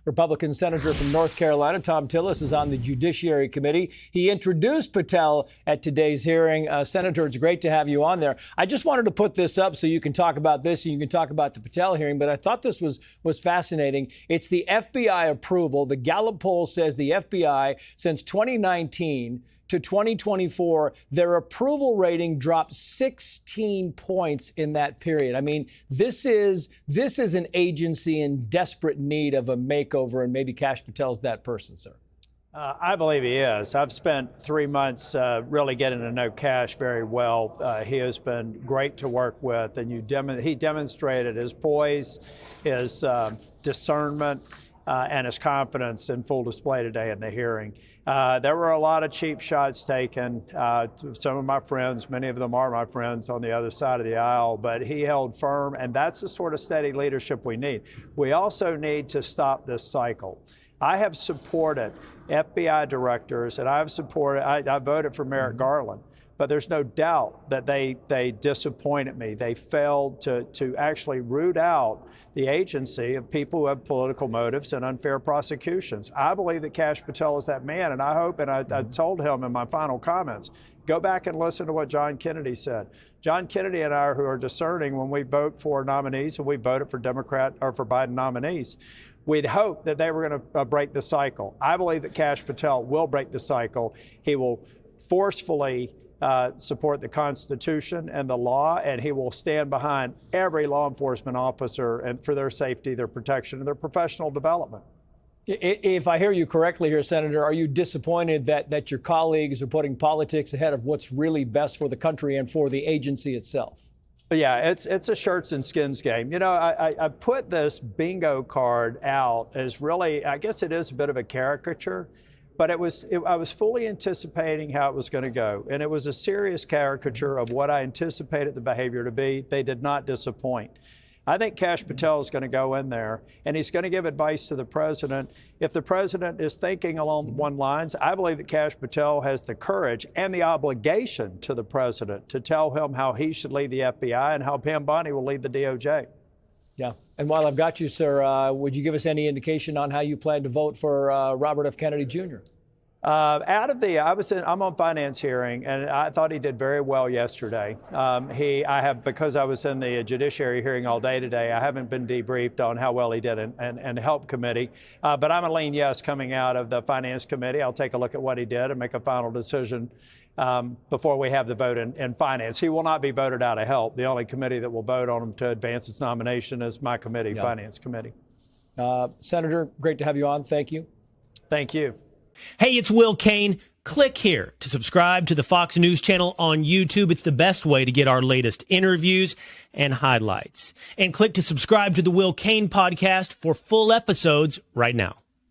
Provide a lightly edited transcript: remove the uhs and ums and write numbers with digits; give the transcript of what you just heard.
Republican Senator from North Carolina, Thom Tillis, is on the Judiciary Committee. He introduced Patel at today's hearing. Senator, it's great to have you on there. I just wanted to put this up so you can talk about this and you can talk about the Patel hearing, but I thought this was fascinating. It's the FBI approval. The Gallup poll says the FBI, since 2019 to 2024, their approval rating dropped 16 points in that period. I mean, this is an agency in desperate need of a makeover, and maybe Kash Patel's that person, sir. I believe he is. I've spent 3 months really getting to know Kash very well. He has been great to work with, and he demonstrated his poise, his discernment, and his confidence in full display today in the hearing. There were a lot of cheap shots taken. Some of my friends, many of them are my friends on the other side of the aisle, but he held firm, and that's the sort of steady leadership we need. We also need to stop this cycle. I have supported FBI directors, and I voted for Merrick Garland. But there's no doubt that they disappointed me. They failed to actually root out the agency of people who have political motives and unfair prosecutions. I believe that Kash Patel is that man, and I hope, and I told him in my final comments, go back and listen to what John Kennedy said. John Kennedy and I, who are discerning when we vote for nominees, and we voted for Democrat or for Biden nominees, we'd hope that they were going to break the cycle. I believe that Kash Patel will break the cycle. He will forcefully support the Constitution and the law, and he will stand behind every law enforcement officer and for their safety, their protection, and their professional development. If I hear you correctly here, Senator, are you disappointed that your colleagues are putting politics ahead of what's really best for the country and for the agency itself? Yeah, it's a shirts and skins game. You know, I put this bingo card out as really, I guess it is a bit of a caricature, but I was fully anticipating how it was going to go. And it was a serious caricature of what I anticipated the behavior to be. They did not disappoint. I think Kash Patel is going to go in there and he's going to give advice to the president. If the president is thinking along one lines, I believe that Kash Patel has the courage and the obligation to the president to tell him how he should lead the FBI and how Pam Bondi will lead the DOJ. Yeah. And while I've got you, sir, would you give us any indication on how you plan to vote for Robert F. Kennedy Jr.? I'm on finance hearing, and I thought he did very well yesterday. Because I was in the judiciary hearing all day today, I haven't been debriefed on how well he did in the Help Committee. But I'm a lean yes coming out of the Finance Committee. I'll take a look at what he did and make a final decision before we have the vote in Finance. He will not be voted out of Help. The only committee that will vote on him to advance its nomination is my committee, yeah. Finance Committee. Senator, great to have you on. Thank you. Thank you. Hey, it's Will Cain. Click here to subscribe to the Fox News channel on YouTube. It's the best way to get our latest interviews and highlights. And click to subscribe to the Will Cain podcast for full episodes right now.